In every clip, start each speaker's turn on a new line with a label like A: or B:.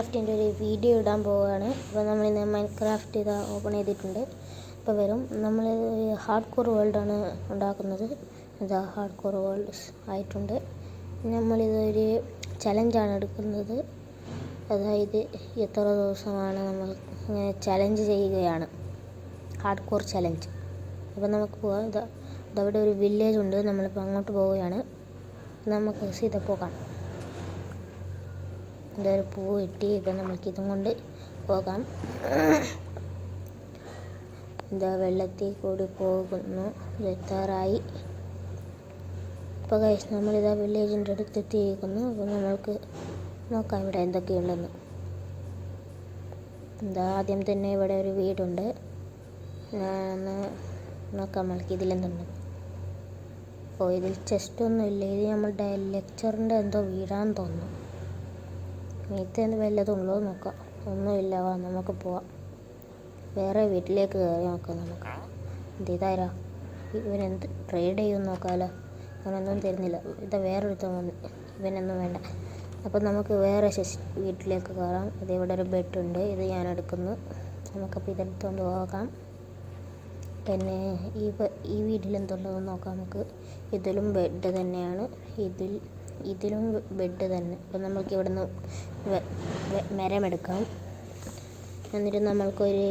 A: മൈൻക്രാഫ്റ്റിൻ്റെ ഒരു വീഡിയോ ഇടാൻ പോവുകയാണ്. അപ്പോൾ നമ്മളിന്ന് മൈൻക്രാഫ്റ്റ് ഇത് ഓപ്പൺ ചെയ്തിട്ടുണ്ട്. ഇപ്പോൾ വരും നമ്മൾ ഹാർഡ് കോർ വേൾഡാണ് ഉണ്ടാക്കുന്നത്. ഇതാ ഹാർഡ് കോർ വേൾഡ്സ് ആയിട്ടുണ്ട്. നമ്മളിതൊരു ചലഞ്ചാണ് എടുക്കുന്നത്. അതായത് എത്ര ദിവസമാണ് നമ്മൾ ഇങ്ങനെ ചലഞ്ച് ചെയ്യുകയാണ്, ഹാർഡ് കോർ ചലഞ്ച്. അപ്പോൾ നമുക്ക് പോകാം. ഇതവിടെ ഒരു വില്ലേജ് ഉണ്ട്, നമ്മളിപ്പോൾ അങ്ങോട്ട് പോവുകയാണ്. നമുക്ക് സീത പോകാം. ഇതൊരു പൂ കിട്ടി. ഇപ്പം നമുക്കിതും കൊണ്ട് പോകാം. ഇതാ വെള്ളത്തിൽ കൂടി പോകുന്നു. ഇത് എത്താറായി. ഇപ്പോൾ കഴിച്ച് നമ്മളിതാ വില്ലേജിൻ്റെ അടുത്ത് എത്തിയിരിക്കുന്നു. അപ്പോൾ നമ്മൾക്ക് നോക്കാം ഇവിടെ എന്തൊക്കെയുണ്ടെന്ന്. ഇതാ ആദ്യം തന്നെ ഇവിടെ ഒരു വീടുണ്ട്. നോക്കാം നമ്മൾക്ക് ഇതിലെന്തുണ്ട്. ഇതിൽ ചെസ്റ്റൊന്നും ഇല്ല. ഇത് നമ്മളുടെ ലെക്ചറിൻ്റെ എന്തോ വീടാന്ന് തോന്നുന്നു. മീത്തേന്ന് വല്ലതുള്ളൂ നോക്കാം. ഒന്നുമില്ല. വാ നമുക്ക് പോവാം. വേറെ വീട്ടിലേക്ക് കയറി നോക്കാം നമുക്ക്. ഇതാരാ ഇവനെന്ത് ട്രേഡ് ചെയ്യുമെന്ന് നോക്കാമല്ലോ. അവനൊന്നും തരുന്നില്ല. ഇത് വേറൊരുത്തം വന്ന്. ഇവനൊന്നും വേണ്ട. അപ്പം നമുക്ക് വേറെ വീട്ടിലേക്ക് കയറാം. ഇതിവിടെ ഒരു ബെഡുണ്ട്. ഇത് ഞാൻ എടുക്കുന്നു. നമുക്കപ്പോൾ ഇതെടുത്തുകൊണ്ട് പോകാം. പിന്നെ ഈ വീട്ടിലെന്തുള്ളതെന്ന് നോക്കാം നമുക്ക്. ഇതിലും ബെഡ് തന്നെയാണ്. ഇതിലും ബെഡ് തന്നെ. അപ്പം നമുക്ക് ഇവിടുന്ന് മരമെടുക്കാം. എന്നിട്ട് നമ്മൾക്കൊരു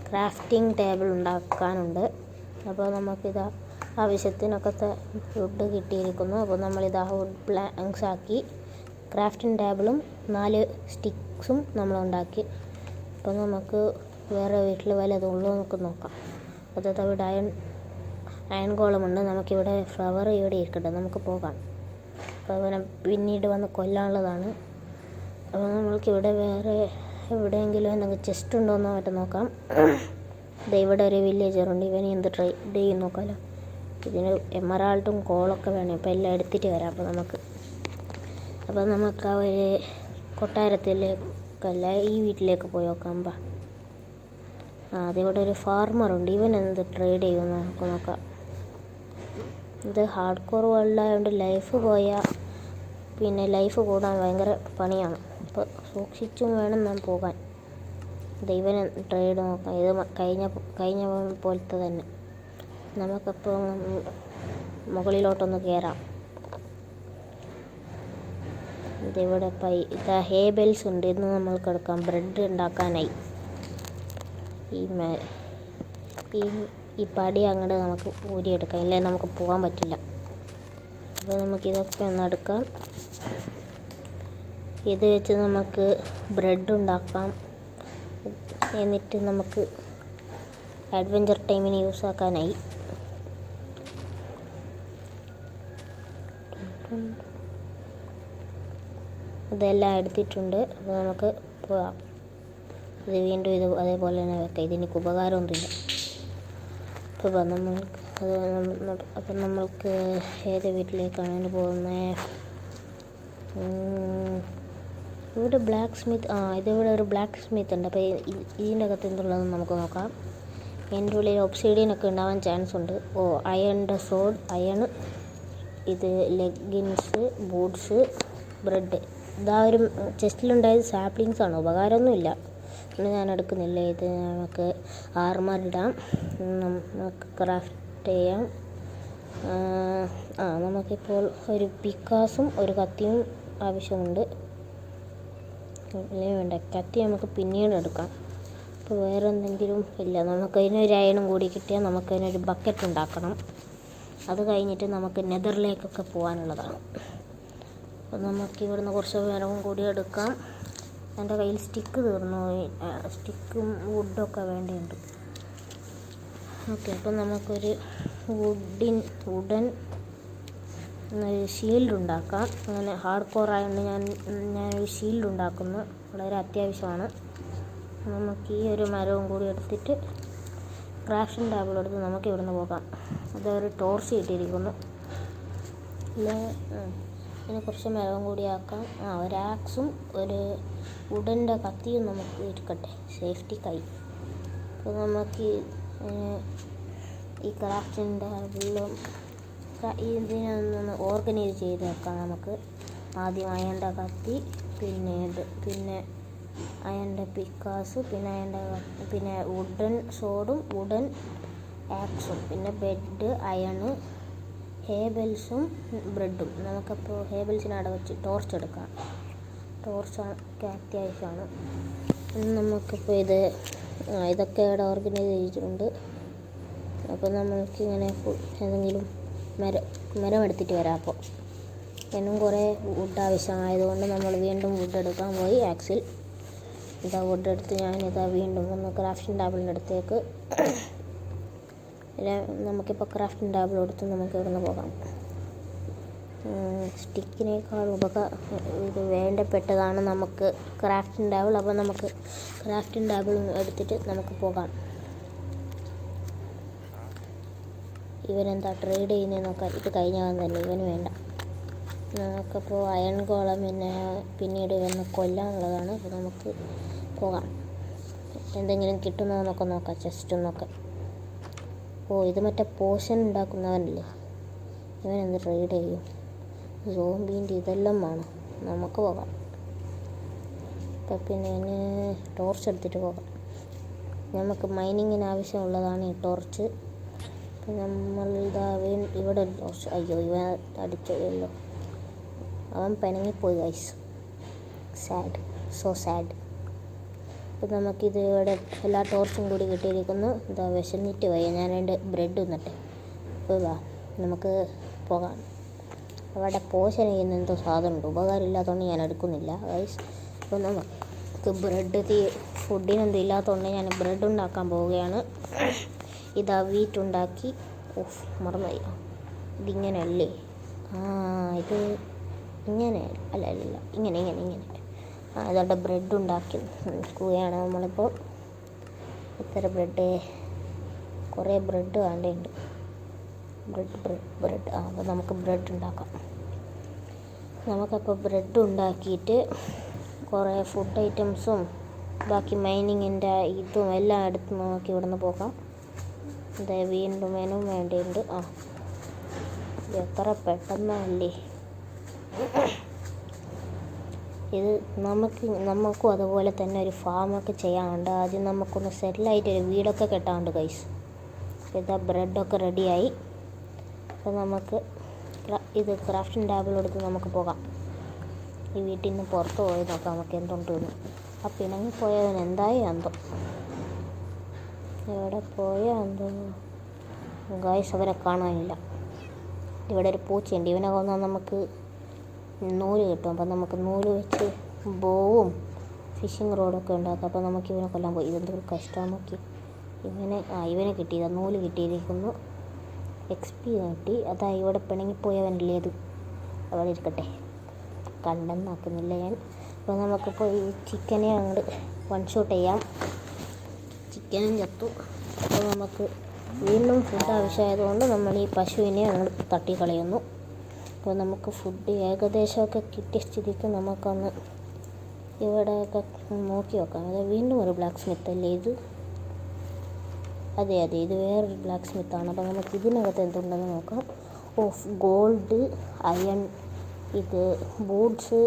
A: ക്രാഫ്റ്റിംഗ് ടേബിൾ ഉണ്ടാക്കാനുണ്ട്. അപ്പോൾ നമുക്കിതാ ആവശ്യത്തിനൊക്കെ വുഡ് കിട്ടിയിരിക്കുന്നു. അപ്പോൾ നമ്മളിതാ വുഡ് പ്ലാങ്ക്സ് ആക്കി ക്രാഫ്റ്റിംഗ് ടേബിളും 4 സ്റ്റിക്സും നമ്മളുണ്ടാക്കി. അപ്പോൾ നമുക്ക് വേറെ വീട്ടിൽ വല്ലതുള്ളൂ നമുക്ക് നോക്കാം. അതത് അവിടെ അയൺ ഗോളമുണ്ട്. നമുക്കിവിടെ ഫ്ലവർ ഇവിടെ ഇരിക്കട്ടെ. നമുക്ക് പോകാം. അപ്പോൾ അവനെ പിന്നീട് വന്ന് കൊല്ലാനുള്ളതാണ്. അപ്പോൾ നമ്മൾക്കിവിടെ വേറെ എവിടെയെങ്കിലും എന്തെങ്കിലും ചെസ്റ്റ് ഉണ്ടോ എന്ന് മറ്റും നോക്കാം. ഇവിടെ ഒരു വില്ലേജറുണ്ട്. ഇവന് എന്ത് ട്രൈ ചെയ്യും നോക്കാമല്ലോ. ഇതിന് എമറാൾഡും കോളൊക്കെ വേണം. ഇപ്പോൾ എല്ലാം എടുത്തിട്ട് വരാം. അപ്പോൾ നമുക്ക് ആ ഒരു കൊട്ടാരത്തിലേക്കല്ല, ഈ വീട്ടിലേക്ക് പോയി നോക്കാം. അതിവിടെ ഒരു ഫാർമറുണ്ട്. ഇവൻ എന്ത് ട്രേഡ് ചെയ്യുമെന്ന് നമുക്ക് നോക്കാം. ഇത് ഹാർഡ് കോർ വേൾഡായതുകൊണ്ട് ലൈഫ് പോയാൽ പിന്നെ ലൈഫ് കൂടാൻ ഭയങ്കര പണിയാണ്. അപ്പോൾ സൂക്ഷിച്ചും വേണം നാം പോകാൻ. ഇവൻ ട്രേഡ് നോക്കാം. ഇത് കഴിഞ്ഞ പോലത്തെ തന്നെ. നമുക്കപ്പോൾ മുകളിലോട്ടൊന്ന് കയറാം. ഇതിവിടെ ഹേ ബെൽസ് ഉണ്ട്. ഇന്ന് നമ്മൾക്ക് എടുക്കാം. ബ്രെഡ് ഉണ്ടാക്കാനായി ഈ പടി അങ്ങോട്ട് നമുക്ക് ഊരിയെടുക്കാം. ഇല്ലെങ്കിൽ നമുക്ക് പോകാൻ പറ്റില്ല. അപ്പോൾ നമുക്കിതൊക്കെ ഒന്ന് എടുക്കാം. ഇത് വെച്ച് നമുക്ക് ബ്രെഡ് ഉണ്ടാക്കാം. എന്നിട്ട് നമുക്ക് അഡ്വഞ്ചർ ടൈമിന് യൂസ് ആക്കാനായി. ഇതെല്ലാം എടുത്തിട്ടുണ്ട്. അപ്പോൾ നമുക്ക് പോകാം. ഇത് വീണ്ടും അതേപോലെ തന്നെ വെക്കാം. ഇതിനൊക്കെ ഉപകാരമൊന്നുമില്ല. അപ്പം നമ്മൾക്ക് ഏത് വീട്ടിലേക്കാണ് പോകുന്നത്? ഇവിടെ ബ്ലാക്ക് സ്മിത്ത്. ഇതിവിടെ ഒരു ബ്ലാക്ക് സ്മിത്ത് ഉണ്ട്. അപ്പോൾ ഇതിൻ്റെ അകത്ത് എന്തുള്ളതെന്ന് നമുക്ക് നോക്കാം. എൻ്റെ ഉള്ളിൽ ഒബ്സിഡിയനൊക്കെ ഉണ്ടാവാൻ ചാൻസ് ഉണ്ട്. അയണിൻ്റെ സോഡ്, അയൺ, ഇത് ലെഗിൻസ്, ബൂട്ട്സ്, ബ്രെഡ്. ഇതാ ഒരു ചെസ്റ്റിലുണ്ടായത് സാപ്ലിങ്സാണ്. ഉപകാരമൊന്നുമില്ല. ഞാൻ എടുക്കുന്നില്ല. ഇത് നമുക്ക് ആർമർ ഇടാം. നമുക്ക് ക്രാഫ്റ്റ് ചെയ്യാം. നമുക്കിപ്പോൾ ഒരു പിക്കാസും ഒരു കത്തിയും ആവശ്യമുണ്ട്. അല്ലെങ്കിൽ വേണ്ട, കത്തി നമുക്ക് പിന്നീട് എടുക്കാം. അപ്പോൾ വേറെ എന്തെങ്കിലും ഇല്ല. നമുക്കതിനൊരു അയണും കൂടി കിട്ടിയാൽ നമുക്കതിനൊരു ബക്കറ്റ് ഉണ്ടാക്കണം. അത് കഴിഞ്ഞിട്ട് നമുക്ക് നെതറിലേക്കൊക്കെ പോകാനുള്ളതാണ്. അപ്പോൾ നമുക്ക് ഇവിടുന്ന് കുറച്ച് മരവും കൂടി എടുക്കാം. എൻ്റെ കയ്യിൽ സ്റ്റിക്ക് തീർന്നു പോയി. സ്റ്റിക്കും വുഡൊക്കെ വേണ്ടിയുണ്ട്. ഓക്കെ, അപ്പോൾ നമുക്കൊരു വുഡൻ ഷീൽഡ് ഉണ്ടാക്കാം. അങ്ങനെ ഹാർഡ് കോർ ആയതുകൊണ്ട് ഞാനൊരു ഷീൽഡ് ഉണ്ടാക്കുന്നു. വളരെ അത്യാവശ്യമാണ്. നമുക്ക് ഈ ഒരു മരവും കൂടി എടുത്തിട്ട് ക്രാഫ്റ്റിംഗ് ടേബിൾ എടുത്ത് നമുക്ക് ഇവിടുന്ന് പോകാം. അതൊരു ടോർച്ച് കിട്ടിയിരിക്കുന്നു. ഇതിന് കുറച്ച് മരവും കൂടി ആക്കാം. ഒരു ആക്സും ഒരു വുഡൻ്റെ കത്തിയും നമുക്ക് ഇരിക്കട്ടെ, സേഫ്റ്റിക്കായി. അപ്പോൾ നമുക്ക് ഈ ക്രാഫ്റ്റിംഗ് ടേബിളും ഇതിനൊന്ന് ഓർഗനൈസ് ചെയ്ത് വെക്കാം. നമുക്ക് ആദ്യം അയണിൻ്റെ കത്തി, പിന്നെ അയണിൻ്റെ പിക്കാസ്, പിന്നെ വുഡൻ സോഡും വുഡൻ ആക്സും, പിന്നെ ബെഡ്, അയണ്, ഹേബിൾസും ബ്രെഡും. നമുക്കപ്പോൾ ഹേബിൾസിനെ അവിടെ വെച്ച് ടോർച്ച് എടുക്കാം. ടോർച്ചൊക്കെ അത്യാവശ്യമാണ്. നമുക്കിപ്പോൾ ഇതൊക്കെ ഇവിടെ ഓർഗനൈസ് ചെയ്തിട്ടുണ്ട്. അപ്പോൾ നമ്മൾക്കിങ്ങനെ ഏതെങ്കിലും മരം എടുത്തിട്ട് വരാം. അപ്പോൾ എന്നും കുറേ വുഡ് ആവശ്യമായതുകൊണ്ട് നമ്മൾ വീണ്ടും വുഡ് എടുക്കാൻ പോയി. ആക്സിൽ വുഡ് എടുത്ത് ഞാനിതാ വീണ്ടും ഒന്ന് ക്രാഫ്റ്റിംഗ് ടേബിളിൻ്റെ അടുത്തേക്ക്. നമുക്കിപ്പോൾ ക്രാഫ്റ്റിംഗ് ടേബിൾ എടുത്ത് നമുക്ക് ഇവിടുന്ന് പോകാം. സ്റ്റിക്കിനേക്കാൾ ഇത് വേണ്ടപ്പെട്ടതാണ് നമുക്ക് ക്രാഫ്റ്റിംഗ് ടേബിൾ. അപ്പോൾ നമുക്ക് ക്രാഫ്റ്റിംഗ് ടേബിൾ എടുത്തിട്ട് നമുക്ക് പോകാം. ഇവനെന്താ ട്രേഡ് ചെയ്യുന്നതെന്ന് നോക്കാം. ഇത് കഴിഞ്ഞാൽ തന്നെ ഇവന് വേണ്ട. നമുക്കപ്പോൾ അയൺ ഗോളം പിന്നീട് ഇവനെ കൊല്ലാനുള്ളതാണ്. അപ്പോൾ നമുക്ക് പോകാം. എന്തെങ്കിലും കിട്ടുന്നതെന്നൊക്കെ നോക്കാം. ചെസ്റ്റ് ഒന്നൊക്കെ. ഇത് മറ്റേ പോഷൻ ഉണ്ടാക്കുന്നവനല്ലേ. ഇവനെന്ത് ട്രേഡ് ചെയ്യും? സോംബീൻ്റെ ഇതെല്ലാം വേണം. നമുക്ക് പോകാം. അപ്പം പിന്നെ ടോർച്ച് എടുത്തിട്ട് പോകാം. നമുക്ക് മൈനിങ്ങിന് ആവശ്യമുള്ളതാണ് ഈ ടോർച്ച്. അപ്പം നമ്മൾ ഇവിടെ ഒരു ടോർച്ച്. അയ്യോ, ഇവൻ അടിച്ചല്ലോ. അവൻ പിണങ്ങിപ്പോയി ഗൈസ്. Sad, so sad. അപ്പം നമുക്കിത് ഇവിടെ എല്ലാ ടോർച്ചും കൂടി കിട്ടിയിരിക്കുന്നു. വിശന്നിട്ട് പോയി. ഞാൻ രണ്ട് ബ്രെഡ് തിന്നട്ടെ. അപ്പോൾ നമുക്ക് പോകാം. അവിടെ പോഷൻ ചെയ്യുന്ന എന്തോ സാധനമുണ്ട്. ഉപകാരമില്ലാത്തതുകൊണ്ട് ഞാൻ എടുക്കുന്നില്ല ഗൈസ്. അപ്പോൾ നമുക്ക് ഫുഡിനൊന്നും ഇല്ലാത്തതുകൊണ്ട് ഞാൻ ബ്രെഡ് ഉണ്ടാക്കാൻ പോവുകയാണ്. വീറ്റ് ഉണ്ടാക്കി. മറന്നുപോയി. ഇതിങ്ങനെയല്ലേ? ഇത് ഇങ്ങനെ അല്ല ഇങ്ങനെ അതുകൊണ്ട് ബ്രെഡ് ഉണ്ടാക്കുകയാണ് നമ്മളിപ്പോൾ. ഇത്ര കുറേ ബ്രെഡ് വേണ്ടതുണ്ട്. ബ്രെഡ് അപ്പോൾ നമുക്ക് ബ്രെഡ് ഉണ്ടാക്കാം. നമുക്കപ്പോൾ ബ്രെഡ് ഉണ്ടാക്കിയിട്ട് കുറേ ഫുഡ് ഐറ്റംസും ബാക്കി മൈനിങ്ങിൻ്റെ ഇതും എല്ലാം എടുത്ത് നോക്കി ഇവിടുന്ന് പോകാം. വീണ്ടും മെനും വേണ്ടിയുണ്ട്. എത്ര പെട്ടെന്നല്ലേ ഇത്. നമുക്കും അതുപോലെ തന്നെ ഒരു ഫാമൊക്കെ ചെയ്യാനുണ്ട്. ആദ്യം നമുക്കൊന്ന് സെറ്റിലായിട്ടൊരു വീടൊക്കെ കെട്ടാനുണ്ട് ഗൈസ്. ബ്രെഡൊക്കെ റെഡിയായി. അപ്പോൾ നമുക്ക് ഇത് ക്രാഫ്റ്റിംഗ് ടേബിൾ എടുത്ത് നമുക്ക് പോകാം. ഈ വീട്ടിൽ നിന്ന് പുറത്ത് പോയി നോക്കാം നമുക്ക് എന്തുണ്ടെന്ന്. പിണങ്ങിപ്പോയവൻ എന്തായി എന്തോ, എവിടെ പോയോ എന്തോ ഗൈസ്. അവരെ കാണാനില്ല. ഇവിടെ ഒരു പൂച്ചയുണ്ട്. ഇവനെ കൊന്നാൽ നമുക്ക് നൂല് കിട്ടും. അപ്പം നമുക്ക് നൂല് വെച്ച് ബോവും ഫിഷിംഗ് റോഡൊക്കെ ഉണ്ടാക്കാം. അപ്പോൾ നമുക്ക് ഇവനെ കൊല്ലാൻ പോയി. ഇതെന്തൊരു കഷ്ടമാണ് നോക്കി. ഇവനെ കിട്ടിയതാണ്. നൂല് കിട്ടിയിരിക്കുന്നു. XP കിട്ടി. ഇവിടെ പിണങ്ങിപ്പോയവനല്ലേ അത്. അവിടെ ഇരിക്കട്ടെ, കണ്ടെന്നാക്കുന്നില്ല ഞാൻ. അപ്പോൾ നമുക്കിപ്പോൾ ഈ ചിക്കനെ അങ്ങോട്ട് വൺ ഷോട്ട് ചെയ്യാം. ചിക്കനും ചത്തു. അപ്പോൾ നമുക്ക് വീണ്ടും ഫുഡ് ആവശ്യമായതുകൊണ്ട് നമ്മൾ ഈ പശുവിനെ അങ്ങോട്ട് തട്ടിക്കളയുന്നു. അപ്പോൾ നമുക്ക് ഫുഡ് ഏകദേശമൊക്കെ കിട്ടിയ സ്ഥിതിക്ക് നമുക്കൊന്ന് ഇവിടെയൊക്കെ നോക്കി നോക്കാം. വീണ്ടും ഒരു ബ്ലാക്ക് സ്മിത്ത് അല്ലേ ഇത്? അതെ, ഇത് വേറൊരു ബ്ലാക്ക് സ്മിത്താണ്. അപ്പോൾ നമുക്ക് ഇതിനകത്ത് എന്തുണ്ടെന്ന് നോക്കാം. ഗോൾഡ്, അയൺ, ഇത് ബൂട്ട്സ്,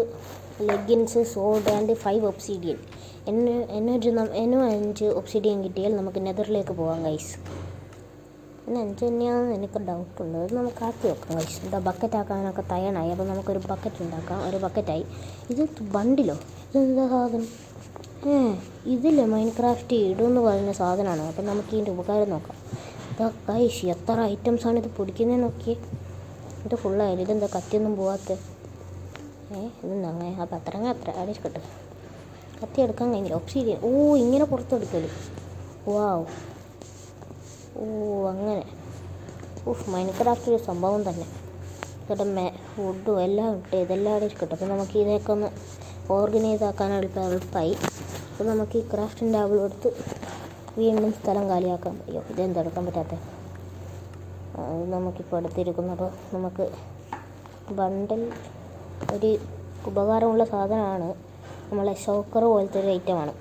A: ലെഗിൻസ്, സോഡ് ആൻഡ് 5 ഒബ്സിഡിയൻ. എന്നും 5 ഒബ്സിഡിയൻ കിട്ടിയാൽ നമുക്ക് നെതറിലേക്ക് പോകാം ഗൈസ്. 5 തന്നെയാണെന്ന് എനിക്ക് ഡൗട്ടുണ്ട്. അത് നമുക്ക് ആക്കി വെക്കാം ഗൈസ്. ബക്കറ്റ് ആക്കാനൊക്കെ തയ്യാറായി. അപ്പോൾ നമുക്കൊരു ബക്കറ്റ് ഉണ്ടാക്കാം. ഒരു ബക്കറ്റായി. ഇത് ബണ്ടിലോ? ഇതെന്താ സാധനം? ഇതില്ലേ മൈൻക്രാഫ്റ്റ് ഇടുമെന്ന് പറയുന്ന സാധനമാണ്. അപ്പം നമുക്ക് ഇതിൻ്റെ ഉപകാരം നോക്കാം. ഗൈസ്, എത്ര ഐറ്റംസാണ് ഇത് പൊടിക്കുന്നതെന്ന് നോക്കിയേ. ഇത് ഫുള്ളായാലും ഇതെന്താ കത്തിയൊന്നും പോവാത്ത? ഇതെന്താ അങ്ങനെ? അപ്പം അത്ര അവിടെ ഇരിക്കട്ടെ. കത്തി എടുക്കാൻ കഴിഞ്ഞില്ല. ഒബ്സിഡിയൻ. ഇങ്ങനെ പുറത്തെടുക്കല്. വാവ്. അങ്ങനെ. മൈൻക്രാഫ്റ്റ് ഒരു സംഭവം തന്നെ. ഇവിടെ ഫുഡും എല്ലാം ഇട്ട് ഇതെല്ലാം അവിടെ ഇരിക്കട്ടെ. അപ്പം നമുക്ക് ഇതൊക്കെ ഒന്ന് ഓർഗനൈസ് ആക്കാൻ എളുപ്പമായി. അപ്പോൾ നമുക്ക് ഈ ക്രാഫ്റ്റിംഗ് ടേബിൾ എടുത്ത് വീണ്ടും സ്ഥലം കാലിയാക്കാം. ഇതെന്താ എടുക്കാൻ പറ്റാത്ത? അത് നമുക്കിപ്പോൾ എടുത്തിരിക്കുന്നത്. നമുക്ക് ബണ്ടിൽ ഒരു ഉപകാരമുള്ള സാധനമാണ്. നമ്മളെ ഷൗക്കർ പോലത്തെ ഒരു ഐറ്റമാണ്.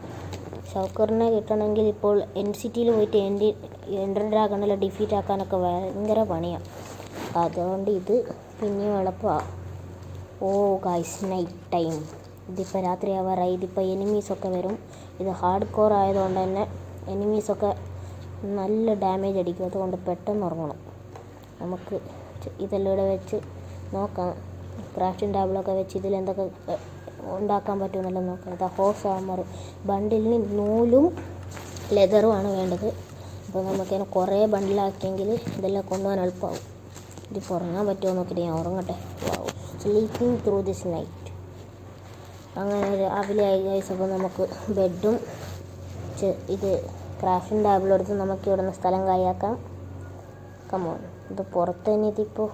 A: ഷൗക്കറിനെ കിട്ടണമെങ്കിൽ ഇപ്പോൾ NCTയിൽ പോയിട്ട് എൻഡർ ഡ്രാഗണിലെ ഡിഫീറ്റ് ആക്കാനൊക്കെ ഭയങ്കര പണിയാണ്. അതുകൊണ്ട് ഇത് പിന്നെയും എളുപ്പമാണ്. Guys, night time. ഇതിപ്പോൾ രാത്രി ആവാറായി. ഇതിപ്പോൾ എനിമീസൊക്കെ വരും. ഇത് ഹാർഡ് കോർ ആയതുകൊണ്ട് തന്നെ എനിമീസൊക്കെ നല്ല ഡാമേജ് അടിക്കും. അതുകൊണ്ട് പെട്ടെന്ന് ഉറങ്ങണം. നമുക്ക് ഇതെല്ലാം ഇവിടെ വെച്ച് നോക്കാം. ക്രാഫ്റ്റിംഗ് ടേബിളൊക്കെ വെച്ച് ഇതിലെന്തൊക്കെ ഉണ്ടാക്കാൻ പറ്റുമെന്നെല്ലാം നോക്കാം. ഇതാ ഹോസ് ആർമർ ബണ്ടിലിന് നൂലും ലെതറുമാണ് വേണ്ടത്. അപ്പോൾ നമുക്കതിനെ കുറേ ബണ്ടിലാക്കിയെങ്കിൽ ഇതെല്ലാം കൊണ്ടുപോകാൻ എളുപ്പമാവും. ഇതിപ്പോൾ ഉറങ്ങാൻ പറ്റുമോ നോക്കിയിട്ട് ഞാൻ ഉറങ്ങട്ടെ. Sleeping through this night. അങ്ങനെ രാവിലെ ആയി ഗൈസ്. അപ്പോൾ നമുക്ക് ബെഡും ഇത് ക്രാഫ്റ്റിംഗ് ടേബിളും എടുത്ത് നമുക്ക് ഇവിടെ നിന്ന് സ്ഥലം കാലിയാക്കാം. കമോൺ. ഇത് പുറത്ത് തന്നെ ഇതിപ്പോൾ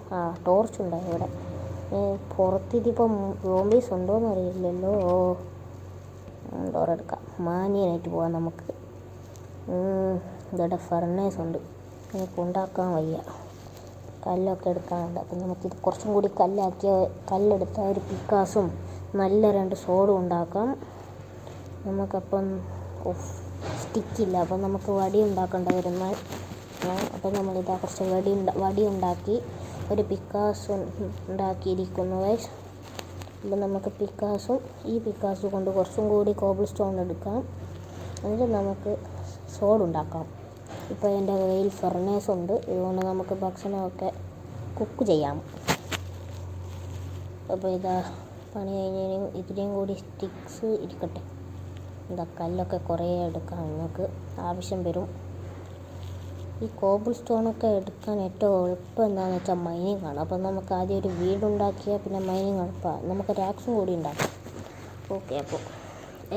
A: ടോർച്ചുണ്ടോ ഇവിടെ? പുറത്തിതിപ്പം സോംബീസ് ഉണ്ടോയെന്ന് അറിയില്ലല്ലോ. ഡോറെടുക്കാം. മാനിയനായിട്ട് പോകാം നമുക്ക്. ഇവിടെ ഫർണേസ് ഉണ്ട്. എനിക്ക് ഉണ്ടാക്കാൻ വയ്യ. കല്ലൊക്കെ എടുക്കാനുണ്ട്. അപ്പം നമുക്കിത് കുറച്ചും കൂടി കല്ലെടുത്ത ഒരു പിക്കാസും നല്ല 2 സോഡും ഉണ്ടാക്കാം. നമുക്കപ്പം സ്റ്റിക്കില്ല. അപ്പം നമുക്ക് വടി ഉണ്ടാക്കേണ്ടി വരുന്നാൽ അപ്പം നമ്മളിതാ കുറച്ച് വടി ഉണ്ടാക്കി ഒരു പിക്കാസ് ഉണ്ടാക്കിയിരിക്കുന്നു ഗൈസ്. അപ്പം നമുക്ക് ഈ പിക്കാസും കൊണ്ട് കുറച്ചും കൂടി കോബിൾ സ്റ്റോൺ എടുക്കാം. എന്നിട്ട് നമുക്ക് സോഡ് ഉണ്ടാക്കാം. ഇപ്പോൾ എൻ്റെ കയ്യിൽ ഫർണേസ് ഉണ്ട്. ഇതുകൊണ്ട് നമുക്ക് ഭക്ഷണമൊക്കെ കുക്ക് ചെയ്യാം. അപ്പോൾ ഇതാ പണി കഴിഞ്ഞതിനും ഇതിനെയും കൂടി സ്റ്റിക്സ് ഇരിക്കട്ടെ. ഇതാ കല്ലൊക്കെ കുറേ എടുക്കാം. നമുക്ക് ആവശ്യം വരും. ഈ കോബിൾ സ്റ്റോണൊക്കെ എടുക്കാൻ ഏറ്റവും എളുപ്പം എന്താണെന്ന് വെച്ചാൽ മൈനിങ് ആണ്. അപ്പം നമുക്ക് ആദ്യം ഒരു വീടുണ്ടാക്കിയാൽ പിന്നെ മൈനിങ് എളുപ്പമാണ്. നമുക്ക് റാക്സും കൂടി ഉണ്ടാക്കാം. ഓക്കെ. അപ്പോൾ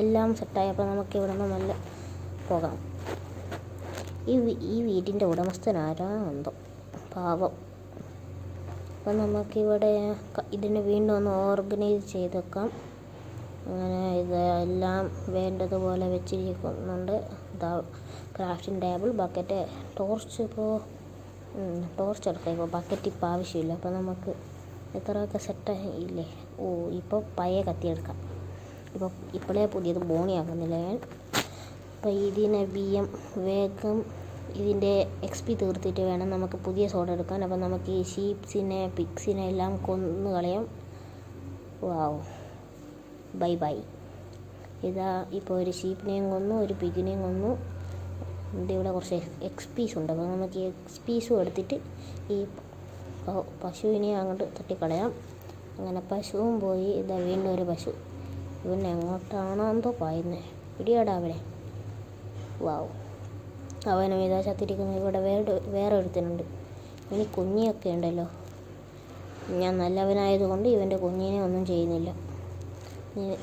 A: എല്ലാം സെറ്റായപ്പോൾ നമുക്ക് ഇവിടെ നിന്ന് നല്ല പോകാം. ഈ വീടിൻ്റെ ഉടമസ്ഥൻ ആരാണെന്തോ പാവം. അപ്പം നമുക്കിവിടെ ഇതിനെ വീണ്ടും ഒന്ന് ഓർഗനൈസ് ചെയ്ത് വെക്കാം. അങ്ങനെ ഇതെല്ലാം വേണ്ടതുപോലെ വെച്ചിരിക്കുന്നുണ്ട്. ഇതാ crafting table, bucket, torch. Torch എടുക്കാം. ഇപ്പോൾ ബക്കറ്റ് ഇപ്പോൾ ആവശ്യമില്ല. അപ്പോൾ നമുക്ക് എത്രയൊക്കെ സെറ്റായില്ലേ. ഇപ്പോൾ പഴയ കത്തിയെടുക്കാം. ഇപ്പോഴേ പുതിയത് ബോണിയാക്കുന്നില്ല ഞാൻ. അപ്പോൾ ഇതിനെ വേഗം ഇതിൻ്റെ XP തീർത്തിട്ട് വേണം നമുക്ക് പുതിയ സോഡ എടുക്കാൻ. അപ്പോൾ നമുക്ക് ഈ ഷീപ്സിനെ പിഗ്സിനെ എല്ലാം കൊന്നു കളയാം. വാവ്, ബൈ. ഇതാ ഇപ്പോൾ ഒരു ഷീപ്പിനെയും കൊന്നു, ഒരു പിഗിനെയും കൊന്നു. ഇവിടെ കുറച്ച് XPs ഉണ്ട്. അപ്പോൾ നമുക്ക് ഈ XPസും എടുത്തിട്ട് ഈ പശുവിനെ അങ്ങോട്ട് തട്ടിക്കളയാം. അങ്ങനെ പശുവും പോയി. ഇതാ വീണ്ടും ഒരു പശു. ഇവൻ എങ്ങോട്ടാണോ എന്തോ പായുന്നത്. പിടിയാടാ അവനെ. വാവ്, അവനും ഇതാ ചത്തിരിക്കുന്നു. ഇവിടെ വേറെ ഒരുത്തനുണ്ട്. ഇനി കുഞ്ഞിയൊക്കെ ഉണ്ടല്ലോ. ഞാൻ നല്ലവനായതുകൊണ്ട് ഇവൻ്റെ കുഞ്ഞിനെ ഒന്നും ചെയ്യുന്നില്ല.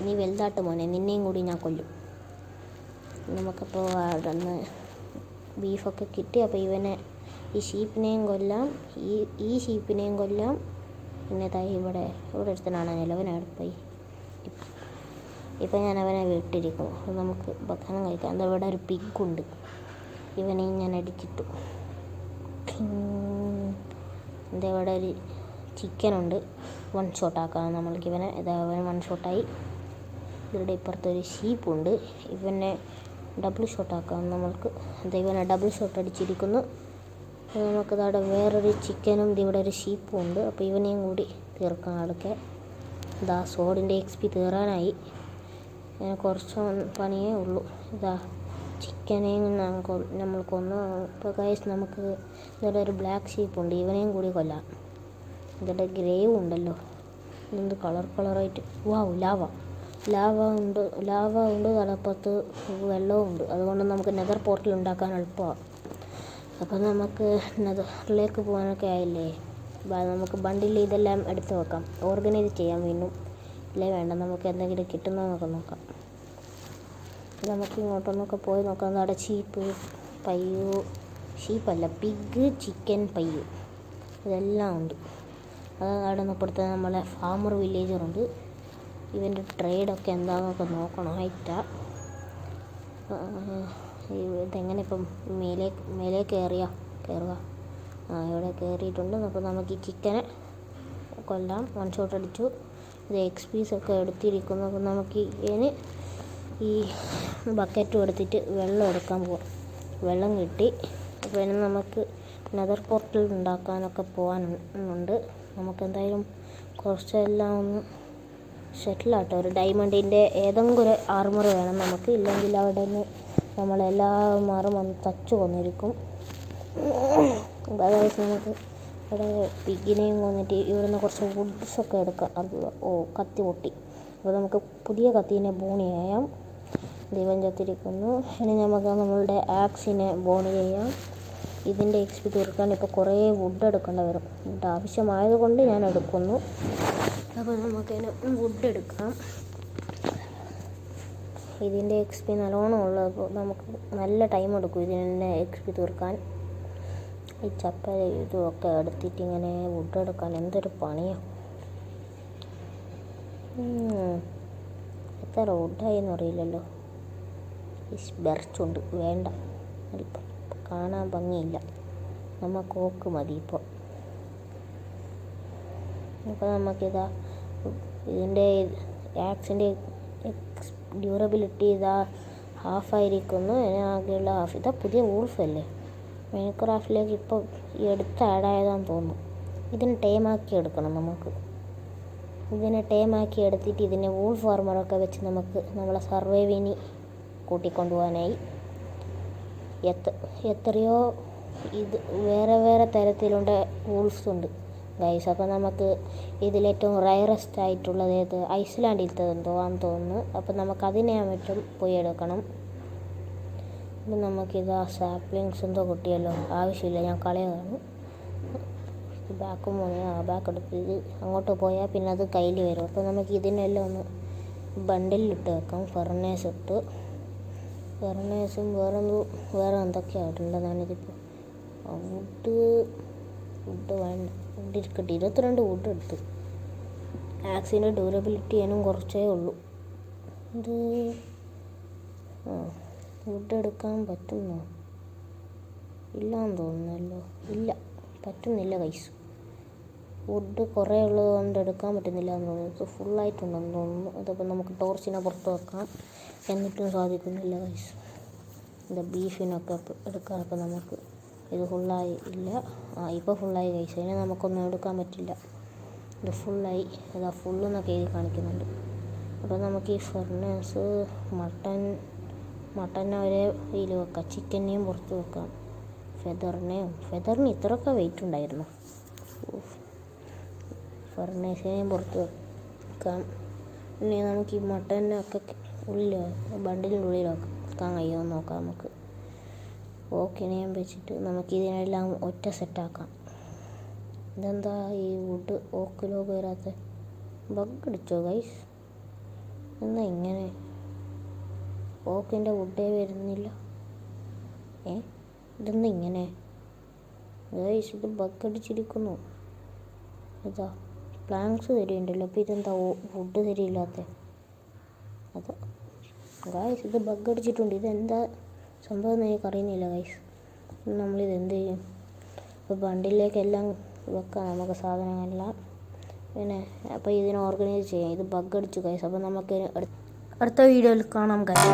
A: നീ വലുതാട്ട് മോനെ, നിന്നെയും കൂടി ഞാൻ കൊല്ലും. നമുക്കപ്പോൾ അവിടുന്ന് ബീഫൊക്കെ കിട്ടി. അപ്പോൾ ഇവനെ ഈ ഷീപ്പിനെയും കൊല്ലാം, ഈ ഷീപ്പിനെയും കൊല്ലാം. പിന്നെ ഇവിടെ ഒരുത്തനാണല്ലോ, അവനാണ് പോയി. ഇപ്പം ഞാൻ അവനെ വിട്ടിരിക്കും. നമുക്ക് ഭക്ഷണം കഴിക്കാം. എന്താ ഇവിടെ ഒരു പിഗുണ്ട്. ഇവനെയും ഞാൻ അടിച്ചിട്ടു. എന്താ ഇവിടെ ഒരു ചിക്കനുണ്ട്. 1 ഷോട്ടാക്കാം നമ്മൾക്ക് ഇവനെ. അവൻ 1 ഷോട്ടായി. ഇവിടെ ഇപ്പുറത്തൊരു ഷീപ്പുണ്ട്. ഇവനെ ഡബിൾ ഷോട്ടാക്കാം നമ്മൾക്ക്. ഇവനെ ഡബിൾ ഷോട്ട് അടിച്ചിരിക്കുന്നു. നമുക്ക് അവിടെ വേറൊരു ചിക്കനും ഇവിടെ ഒരു ഷീപ്പും ഉണ്ട്. അപ്പോൾ ഇവനെയും കൂടി തീർക്കാം അടുക്കെ. സോഡിൻ്റെ XP തീരാനായി. കുറച്ച് പണിയേ ഉള്ളൂ. ചിക്കനെയും നമ്മൾ കൊന്നു. ഇപ്പോൾ ഗൈസ് നമുക്ക് ഇവിടെ ഒരു ബ്ലാക്ക് ഷീപ്പുണ്ട്. ഇവനെയും കൂടി കൊല്ലാം. ഇതിൻ്റെ ഗ്രേവും ഉണ്ടല്ലോ. ഇതെന്ത് കളറായിട്ട്. വാവ്, ലാവ ഉണ്ട്. തലപ്പത്ത് വെള്ളവും ഉണ്ട്. അതുകൊണ്ട് നമുക്ക് നെതർ പോർട്ടൽ ഉണ്ടാക്കാൻ എളുപ്പമാണ്. അപ്പോൾ നമുക്ക് നെതറിലേക്ക് പോകാനൊക്കെ ആയില്ലേ. നമുക്ക് ബണ്ടിൽ ഇതെല്ലാം എടുത്ത് വെക്കാം. ഓർഗനൈസ് ചെയ്യാം വീണ്ടും. വേണ്ട, നമുക്ക് എന്തെങ്കിലും കിട്ടുന്നതെന്നൊക്കെ നോക്കാം. നമുക്ക് ഇങ്ങോട്ടൊന്നൊക്കെ പോയി നോക്കാം. അവിടെ ഷീപ്പല്ല, പിഗ്, ചിക്കൻ, പയ്യു ഇതെല്ലാം ഉണ്ട്. അത് അവിടെ നിന്ന് ഇപ്പുറത്ത് നമ്മളെ ഫാമർ വില്ലേജറുണ്ട്. ഇവൻ്റെ ട്രേഡൊക്കെ എന്താണെന്നൊക്കെ നോക്കണം. ഇതെങ്ങനെ ഇപ്പം മേലെ കയറുക. ഇവിടെ കയറിയിട്ടുണ്ട്. അപ്പോൾ നമുക്ക് ഈ ചിക്കനെ കൊല്ലാം. 1 ഷോട്ട് അടിച്ചു. ഇത് XPs ഒക്കെ എടുത്തിരിക്കുന്നു. അപ്പോൾ നമുക്ക് ഈ ബക്കറ്റും എടുത്തിട്ട് വെള്ളം എടുക്കാൻ പോവാം. വെള്ളം കിട്ടി. അപ്പോൾ ഇനി നമുക്ക് നെതർ പോർട്ടൽ ഉണ്ടാക്കാനൊക്കെ പോകാനുണ്ട്. നമുക്ക് എന്തായാലും കുറച്ചെല്ലാം ഒന്ന് ഷട്ടിലാട്ടോ, ഒരു ഡയമണ്ടിൻ്റെ ഏതെങ്കിലും ഒരു ആർമർ വേണം നമുക്ക്, ഇല്ലെങ്കിൽ അവിടെ നിന്ന് നമ്മളെല്ലാവരും വന്ന് തച്ചു കൊന്നിരിക്കും. അതായത് നമുക്ക് ഇവിടെ പിഗിനെയും കൊന്നിട്ട് ഇവിടുന്ന് കുറച്ച് വുഡ്സൊക്കെ എടുക്കാം. അത് കത്തി പൊട്ടി. അപ്പോൾ നമുക്ക് പുതിയ കത്തീനെ ബോണി ചെയ്യാം. ദൈവം ചത്തിരിക്കുന്നു. ഇനി നമുക്ക് നമ്മളുടെ ആക്സിനെ ബോണി ചെയ്യാം. ഇതിൻ്റെ എക്സ്പി തീർക്കാൻ ഇപ്പോൾ കുറേ വുഡ് എടുക്കേണ്ടി വരും. വുഡ് ആവശ്യമായതുകൊണ്ട് ഞാൻ എടുക്കുന്നു. അപ്പോൾ നമുക്കതിന് വുഡ് എടുക്കാം. ഇതിൻ്റെ എക്സ്പി നല്ലോണം ഉള്ളത് നമുക്ക് നല്ല ടൈം എടുക്കും ഇതിൻ്റെ എക്സ്പി തീർക്കാൻ. ഈ ചപ്പ ഇതുമൊക്കെ എടുത്തിട്ട് ഇങ്ങനെ വുഡ് എടുക്കാൻ എന്തൊരു പണിയാണ്. എത്ര വുഡായെന്ന് അറിയില്ലല്ലോ. ബെർച്ചുണ്ട്, വേണ്ട, അല്പം കാണാൻ ഭംഗിയില്ല. നമുക്ക് ഓക്ക് മതി ഇപ്പോൾ. അപ്പോൾ നമുക്കിതാ ഇതിൻ്റെ ആക്സിൻ്റെ ഡ്യൂറബിലിറ്റി ഇതാ ഹാഫായിരിക്കുന്നു. ആകെയുള്ള ഹാഫ്. ഇതാ പുതിയ വൂൾഫല്ലേ മൈൻക്രാഫ്റ്റിലേക്ക് ഇപ്പോൾ ഈ അടുത്ത് ആഡായതാന്ന് തോന്നുന്നു. ഇതിനെ ടേമാക്കി എടുക്കണം നമുക്ക്. ഇതിനെ ടേമാക്കി എടുത്തിട്ട് ഇതിനെ വൂൾ ഫാർമറൊക്കെ വെച്ച് നമുക്ക് നമ്മളെ സർവൈവിന് കൂട്ടിക്കൊണ്ടുപോകാനായി. എത്രയോ ഇത് വേറെ വേറെ തരത്തിലുള്ള വൂൾസ് ഉണ്ട് ഗൈസ്. അപ്പോൾ നമുക്ക് ഇതിലേറ്റവും റയറസ്റ്റ് ആയിട്ടുള്ളത് ഏത് ഐസ്ലാൻഡിലത്തെ ആണെന്ന് തോന്നുന്നു. അപ്പോൾ നമുക്കതിനെ മറ്റും പോയി എടുക്കണം. അപ്പം നമുക്കിതാ സാപ്ലിങ്സ് എന്തോ കിട്ടിയല്ലോ, ആവശ്യമില്ല, ഞാൻ കളയാണ്. ബാക്കും ബാക്ക് എടുത്ത് ഇത് അങ്ങോട്ട് പോയാൽ പിന്നെ അത് കയ്യിൽ വരും. അപ്പോൾ നമുക്ക് ഇതിനെല്ലാം ഒന്ന് ബണ്ടിലിട്ട് വെക്കാം. ഫെർണേസും വേറെ എന്തൊക്കെയായിട്ടുണ്ടെന്നാണ് ഇതിപ്പോൾ. വുഡ് വേണ്ട, വുഡ് ഇരിക്കട്ടെ. 22 വുഡ് എടുത്ത്. ആക്സിൻ്റെ ഡ്യൂറബിലിറ്റി അതിനും കുറച്ചേ ഉള്ളൂ. ഇത് വുഡ് എടുക്കാൻ പറ്റുന്നോ? ഇല്ലാന്ന് തോന്നുന്നല്ലോ. ഇല്ല, പറ്റുന്നില്ല ഗൈസ്. വുഡ് കുറേ ഉള്ളത് കൊണ്ട് എടുക്കാൻ പറ്റുന്നില്ല എന്ന് തോന്നുന്നു. ഇത് ഫുള്ളായിട്ടുണ്ടെന്ന് തോന്നുന്നു. അതപ്പോൾ നമുക്ക് ടോർച്ചിനെ പുറത്ത് വെക്കാം. എന്നിട്ടും സാധിക്കുന്നില്ല ഗൈസ്. ഇത് ബീഫിനൊക്കെ എടുക്കാനപ്പോൾ നമുക്ക് ഇത് ഫുള്ളായി ഇല്ല. ഇപ്പോൾ ഫുള്ളായി ഗൈസ്. അതിനെ നമുക്കൊന്നും എടുക്കാൻ പറ്റില്ല. ഇത് ഫുള്ളായി. അതാ ഫുള്ളെന്നൊക്കെ എഴുതി കാണിക്കുന്നുണ്ട്. അപ്പോൾ നമുക്ക് ഈ ഫർണേസ് മട്ടനെ ഒരേ ഇതിൽ വെക്കാം. ചിക്കനെയും പുറത്ത് വെക്കാം. ഫെദറിന് ഇത്രയൊക്കെ വെയിറ്റ് ഉണ്ടായിരുന്നു. ഫർണേസിനെയും പുറത്ത് വെക്കാം. ഇനി നമുക്ക് ഈ മട്ടനൊക്കെ ബണ്ടിലിൻ്റെ ഉള്ളിൽ വെക്കാൻ കഴിയുമോ നോക്കാം നമുക്ക്. ഓക്കിനെയും വെച്ചിട്ട് നമുക്കിതിനെല്ലാം ഒറ്റ സെറ്റാക്കാം. ഇതെന്താ ഈ വുഡ് ഓക്കിലോ വരാത്ത? ബഗ് അടിച്ചോ ഗൈസ്? എന്നാ ഇങ്ങനെ ഓക്കിൻ്റെ വുഡേ വരുന്നില്ല? ഇതെന്താ ഇങ്ങനെ ഗൈസ്? ഇത് ബഗ് അടിച്ചിരിക്കുന്നു. ഇതാ പ്ലാങ്ക്സ് തരുന്നുണ്ടല്ലോ. അപ്പോൾ ഇതെന്താ വുഡ് തരില്ലാത്ത? അത് ഗൈസ് ഇത് ബഗ് അടിച്ചിട്ടുണ്ട്. ഇതെന്താ സംഭവം എന്ന് എനിക്ക് അറിയുന്നില്ല ഗൈസ്. നമ്മളിത് എന്ത് ചെയ്യും? അപ്പോൾ ബണ്ടിലേക്കെല്ലാം വെക്കാം നമുക്ക് സാധനങ്ങളെല്ലാം. പിന്നെ അപ്പോൾ ഇതിനെ ഓർഗനൈസ് ചെയ്യാം. ഇത് ബഗ് അടിച്ചു ഗൈസ്. അപ്പോൾ നമുക്ക് അടുത്ത വീഡിയോയിൽ കാണാം ഗൈസ്.